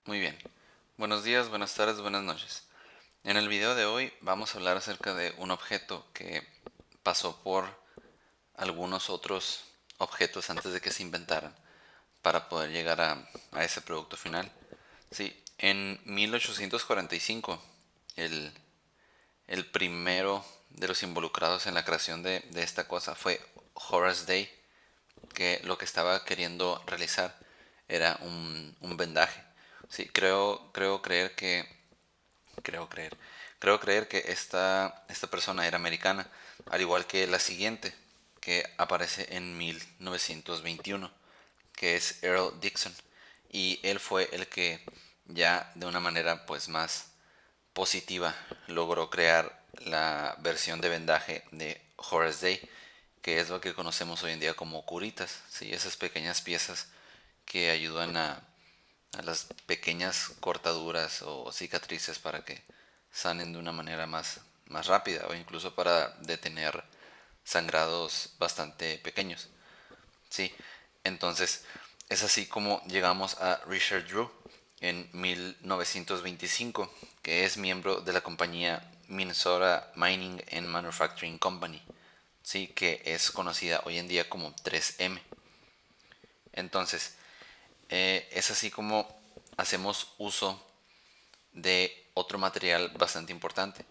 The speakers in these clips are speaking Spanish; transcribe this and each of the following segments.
Muy bien. Buenos días, buenas tardes, buenas noches. En el video de hoy vamos a hablar acerca de un objeto que pasó por algunos otros objetos antes de que se inventaran para poder llegar a ese producto final. Sí, en 1845 el, el primero de los involucrados en la creación de esta cosa fue Horace Day, que lo que estaba queriendo realizar era un vendaje. Sí, creo creer, creo creer que esta persona era americana, al igual que la siguiente, que aparece en 1921, que es Earl Dixon. Y él fue el que ya de una manera pues más positiva logró crear la versión de vendaje de Horace Day, que es lo que conocemos hoy en día como curitas, ¿sí? Esas pequeñas piezas que ayudan a las pequeñas cortaduras o cicatrices para que sanen de una manera más rápida o incluso para detener sangrados bastante pequeños. Sí, entonces es así como llegamos a Richard Drew en 1925, que es miembro de la compañía Minnesota Mining and Manufacturing Company, sí, que es conocida hoy en día como 3M. Entonces, es así como hacemos uso de otro material bastante importante.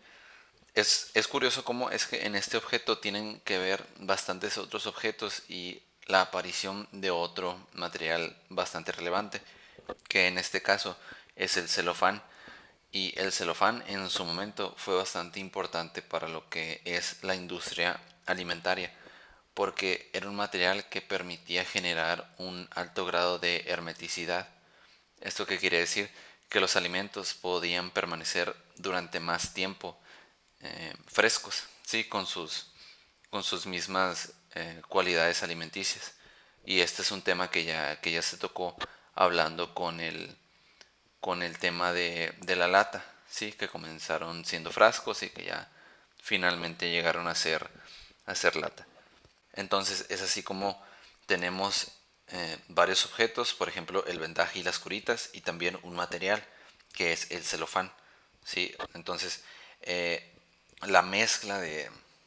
Es curioso cómo es que en este objeto tienen que ver bastantes otros objetos y la aparición de otro material bastante relevante, que en este caso es el celofán. Y el celofán en su momento fue bastante importante para lo que es la industria alimentaria, porque era un material que permitía generar un alto grado de hermeticidad. ¿Esto qué quiere decir? Que los alimentos podían permanecer durante más tiempo frescos, ¿sí? Con sus mismas cualidades alimenticias. Y este es un tema que ya se tocó hablando con el tema de la lata, ¿sí? Que comenzaron siendo frascos y que ya finalmente llegaron a ser lata. Entonces es así como tenemos varios objetos, por ejemplo el vendaje y las curitas, y también un material que es el celofán. ¿Sí? Entonces la mezcla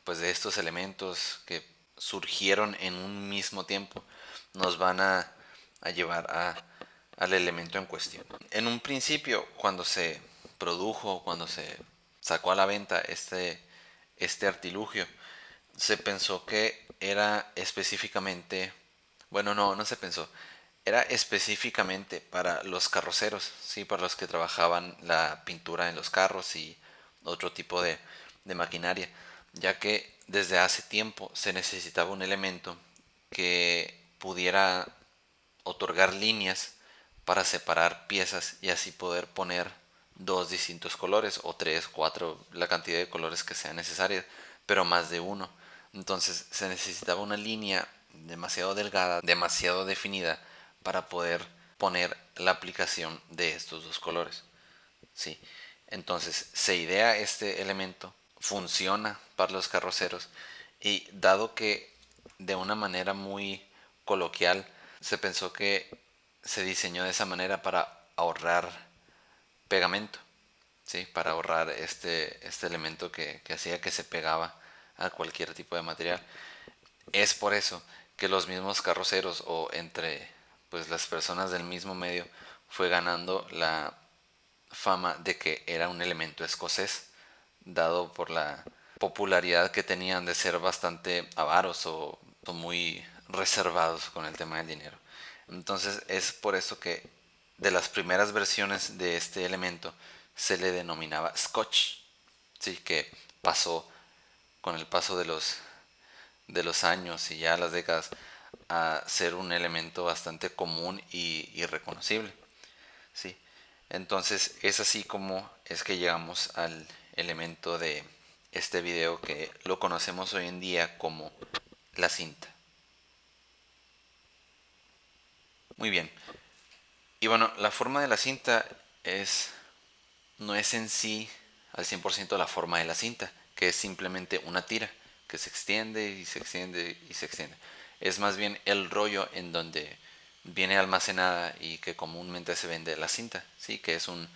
pues, de estos elementos que surgieron en un mismo tiempo nos van a llevar al elemento en cuestión. En un principio, cuando se produjo, cuando se sacó a la venta este artilugio, se pensó que era específicamente, bueno, no se pensó, era específicamente para los carroceros, sí, para los que trabajaban la pintura en los carros y otro tipo de maquinaria, ya que desde hace tiempo se necesitaba un elemento que pudiera otorgar líneas para separar piezas y así poder poner dos distintos colores o tres, cuatro, la cantidad de colores que sea necesaria, pero más de uno. Entonces se necesitaba una línea demasiado delgada, demasiado definida para poder poner la aplicación de estos dos colores. Sí. Entonces se idea este elemento, funciona para los carroceros y dado que de una manera muy coloquial se pensó que se diseñó de esa manera para ahorrar pegamento, ¿sí? Para ahorrar este elemento que hacía que se pegaba a cualquier tipo de material. Es por eso que los mismos carroceros o entre pues las personas del mismo medio fue ganando la fama de que era un elemento escocés, dado por la popularidad que tenían de ser bastante avaros o muy reservados con el tema del dinero. Entonces es por eso que de las primeras versiones de este elemento se le denominaba Scotch, sí, que pasó con el paso de los años y ya las décadas a ser un elemento bastante común y reconocible. ¿Sí? Entonces es así como es que llegamos al elemento de este video que lo conocemos hoy en día como la cinta. Muy bien. Y bueno, la forma de la cinta es no es en sí al 100% la forma de la cinta, que es simplemente una tira que se extiende y se extiende y se extiende. Es más bien el rollo en donde viene almacenada y que comúnmente se vende la cinta, ¿sí? Que es un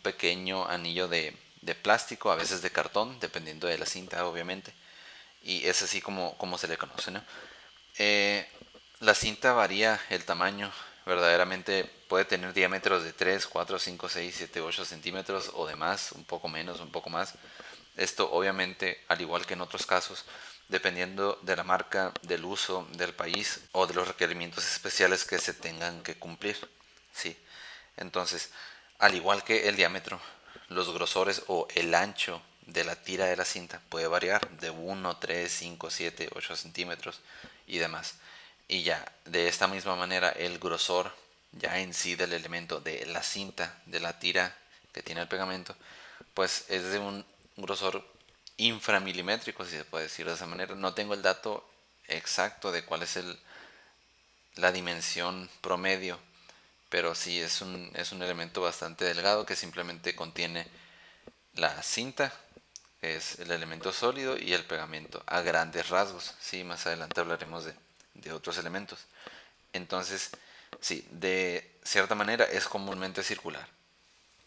pequeño anillo de plástico, a veces de cartón, dependiendo de la cinta, obviamente. Y es así como se le conoce, ¿no? Eh, la cinta varía el tamaño, verdaderamente puede tener diámetros de 3 4 5 6 7 8 centímetros o de más, un poco menos, un poco más. Esto obviamente, al igual que en otros casos, dependiendo de la marca, del uso, del país o de los requerimientos especiales que se tengan que cumplir. Sí. Entonces, al igual que el diámetro, los grosores o el ancho de la tira de la cinta puede variar de 1, 3, 5, 7, 8 centímetros y demás. Y ya, de esta misma manera, el grosor ya en sí del elemento de la cinta, de la tira que tiene el pegamento, pues es de un grosor inframilimétrico, si se puede decir de esa manera. No tengo el dato exacto de cuál es la dimensión promedio, pero sí es un elemento bastante delgado que simplemente contiene la cinta, que es el elemento sólido, y el pegamento a grandes rasgos. Sí, más adelante hablaremos de otros elementos. Entonces, sí, de cierta manera es comúnmente circular.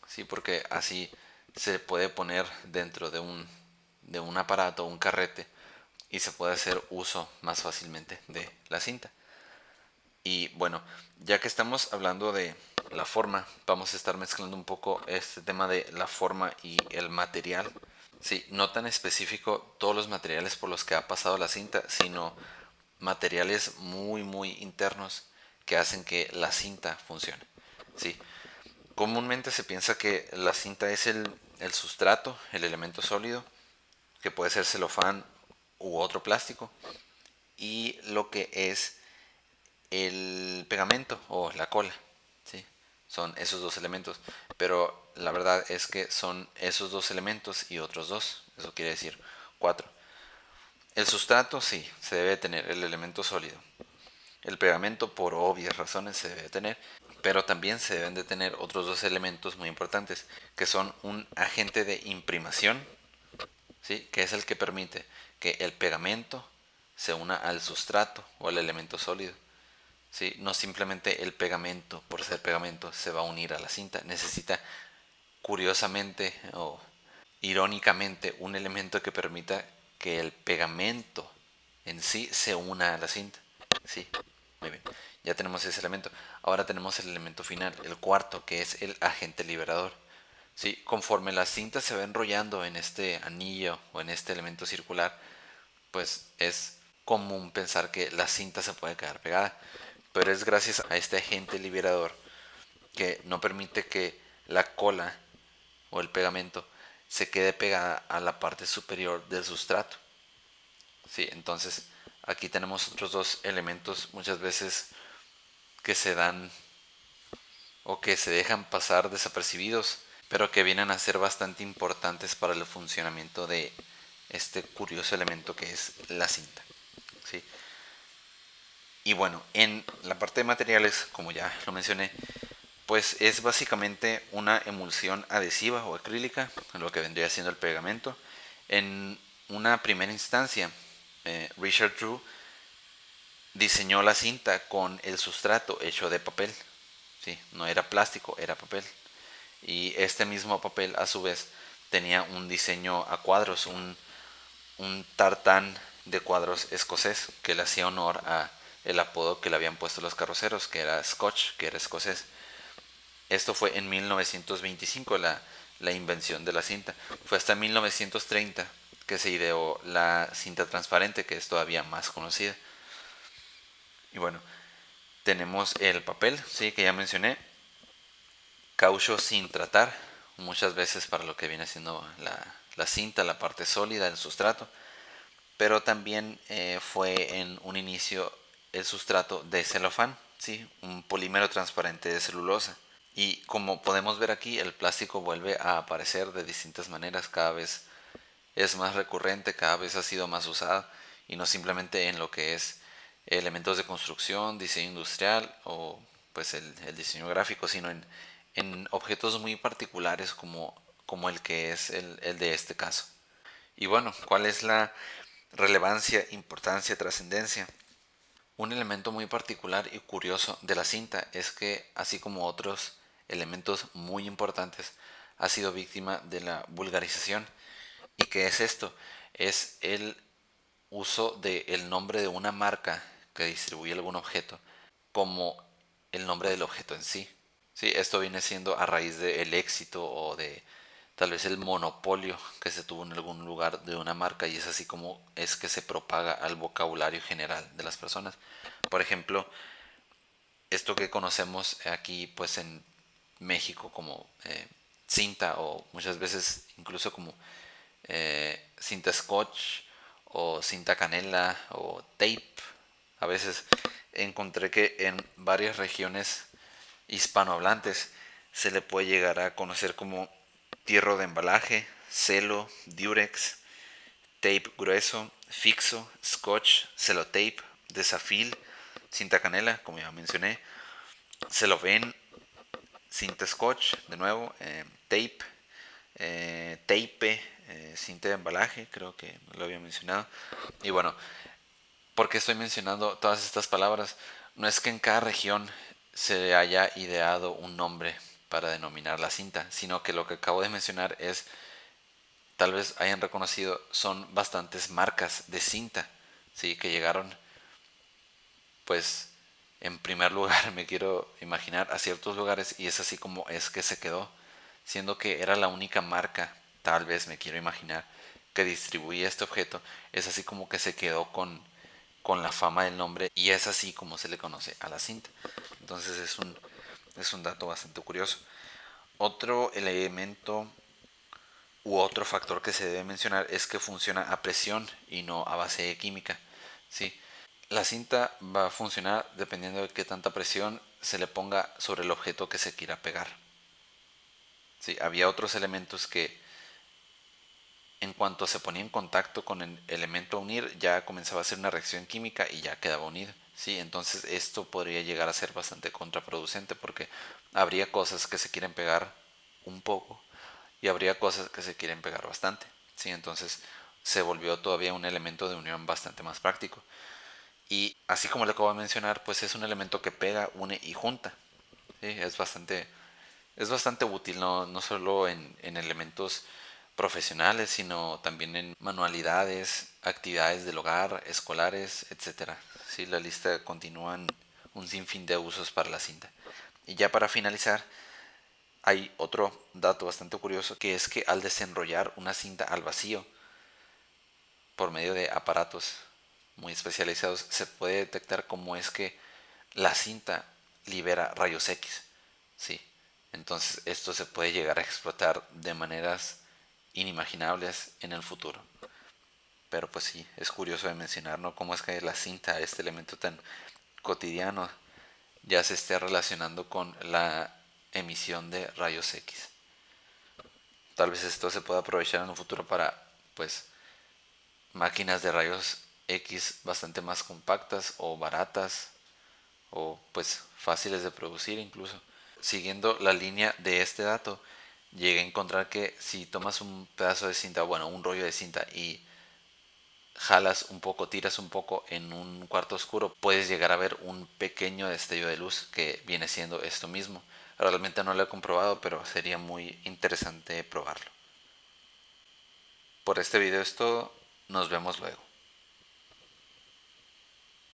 Sí, porque así se puede poner dentro de un aparato, un carrete, y se puede hacer uso más fácilmente de la cinta. Y bueno, ya que estamos hablando de la forma, vamos a estar mezclando un poco este tema de la forma y el material. Sí, no tan específico todos los materiales por los que ha pasado la cinta, sino materiales muy internos que hacen que la cinta funcione. Sí, comúnmente se piensa que la cinta es el sustrato, el elemento sólido, que puede ser celofán u otro plástico, y lo que es el pegamento o la cola. ¿Sí? Son esos dos elementos. Pero la verdad es que son esos dos elementos y otros dos. Eso quiere decir cuatro. El sustrato sí, se debe tener, el elemento sólido. El pegamento por obvias razones se debe tener. Pero también se deben de tener otros dos elementos muy importantes, que son un agente de imprimación, ¿sí? Que es el que permite que el pegamento se una al sustrato o al elemento sólido. ¿Sí? No simplemente el pegamento, por ser pegamento, se va a unir a la cinta. Necesita, curiosamente o irónicamente, un elemento que permita que el pegamento en sí se una a la cinta. ¿Sí? Muy bien. Ya tenemos ese elemento. Ahora tenemos el elemento final, el cuarto, que es el agente liberador. ¿Sí? Conforme la cinta se va enrollando en este anillo o en este elemento circular, pues es común pensar que la cinta se puede quedar pegada, pero es gracias a este agente liberador que no permite que la cola o el pegamento se quede pegada a la parte superior del sustrato. Sí, entonces aquí tenemos otros dos elementos muchas veces que se dan o que se dejan pasar desapercibidos, pero que vienen a ser bastante importantes para el funcionamiento de este curioso elemento que es la cinta. ¿Sí? Y bueno, en la parte de materiales, como ya lo mencioné, pues es básicamente una emulsión adhesiva o acrílica, lo que vendría siendo el pegamento. En una primera instancia, Richard Drew diseñó la cinta con el sustrato hecho de papel. ¿Sí? No era plástico, era papel. Y este mismo papel a su vez tenía un diseño a cuadros, un tartán de cuadros escocés que le hacía honor a el apodo que le habían puesto los carroceros, que era Scotch, que era escocés. Esto fue en 1925 la invención de la cinta. Fue hasta 1930 que se ideó la cinta transparente, que es todavía más conocida. Y bueno, tenemos el papel, sí, que ya mencioné, caucho sin tratar, muchas veces para lo que viene siendo la cinta, la parte sólida del sustrato, pero también fue en un inicio el sustrato de celofán, ¿sí? Un polímero transparente de celulosa. Y como podemos ver aquí, el plástico vuelve a aparecer de distintas maneras, cada vez es más recurrente, cada vez ha sido más usado, y no simplemente en lo que es elementos de construcción, diseño industrial o pues el diseño gráfico, sino en objetos muy particulares como el que es el de este caso. Y bueno, ¿cuál es la relevancia, importancia, trascendencia? Un elemento muy particular y curioso de la cinta es que, así como otros elementos muy importantes, ha sido víctima de la vulgarización. ¿Y qué es esto? Es el uso del nombre de una marca que distribuye algún objeto como el nombre del objeto en sí. Sí, esto viene siendo a raíz del éxito o de tal vez el monopolio que se tuvo en algún lugar de una marca, y es así como es que se propaga al vocabulario general de las personas. Por ejemplo, esto que conocemos aquí pues en México como cinta, o muchas veces incluso como cinta scotch o cinta canela o tape. A veces encontré que en varias regiones hispanohablantes se le puede llegar a conocer como tierro de embalaje, celo, durex, tape grueso, fixo, scotch, celotape, desafil, cinta canela, como ya mencioné, celofén, cinta scotch, de nuevo, tape, tape, cinta de embalaje, creo que lo había mencionado. Y bueno, ¿por qué estoy mencionando todas estas palabras? No es que en cada región se haya ideado un nombre para denominar la cinta, sino que lo que acabo de mencionar es, tal vez hayan reconocido, son bastantes marcas de cinta, ¿sí? Que llegaron, pues, en primer lugar, me quiero imaginar, a ciertos lugares, y es así como es que se quedó, siendo que era la única marca, tal vez me quiero imaginar, que distribuía este objeto. Es así como que se quedó con la fama del nombre, y es así como se le conoce a la cinta. Entonces es un dato bastante curioso. Otro elemento u otro factor que se debe mencionar es que funciona a presión y no a base de química. ¿Sí? La cinta va a funcionar dependiendo de qué tanta presión se le ponga sobre el objeto que se quiera pegar. ¿Sí? Había otros elementos que, en cuanto se ponía en contacto con el elemento a unir, ya comenzaba a hacer una reacción química y ya quedaba unido. ¿Sí? Entonces esto podría llegar a ser bastante contraproducente, porque habría cosas que se quieren pegar un poco y habría cosas que se quieren pegar bastante. ¿Sí? Entonces se volvió todavía un elemento de unión bastante más práctico. Y así como le acabo de mencionar, pues es un elemento que pega, une y junta. ¿Sí? Es bastante útil, no solo en elementos profesionales, sino también en manualidades, actividades del hogar, escolares, etcétera. Sí, la lista continúa en un sinfín de usos para la cinta. Y ya para finalizar, hay otro dato bastante curioso, que es que al desenrollar una cinta al vacío por medio de aparatos muy especializados, se puede detectar cómo es que la cinta libera rayos X. Sí. Entonces esto se puede llegar a explotar de maneras inimaginables en el futuro. Pero pues sí, es curioso de mencionar, ¿no? Cómo es que la cinta, este elemento tan cotidiano, ya se esté relacionando con la emisión de rayos X. Tal vez esto se pueda aprovechar en un futuro para, pues, máquinas de rayos X bastante más compactas o baratas, o pues fáciles de producir incluso. Siguiendo la línea de este dato, llegué a encontrar que si tomas un pedazo de cinta, bueno, un rollo de cinta, y jalas un poco, tiras un poco en un cuarto oscuro, puedes llegar a ver un pequeño destello de luz que viene siendo esto mismo. Realmente no lo he comprobado, pero sería muy interesante probarlo. Por este video es todo, nos vemos luego.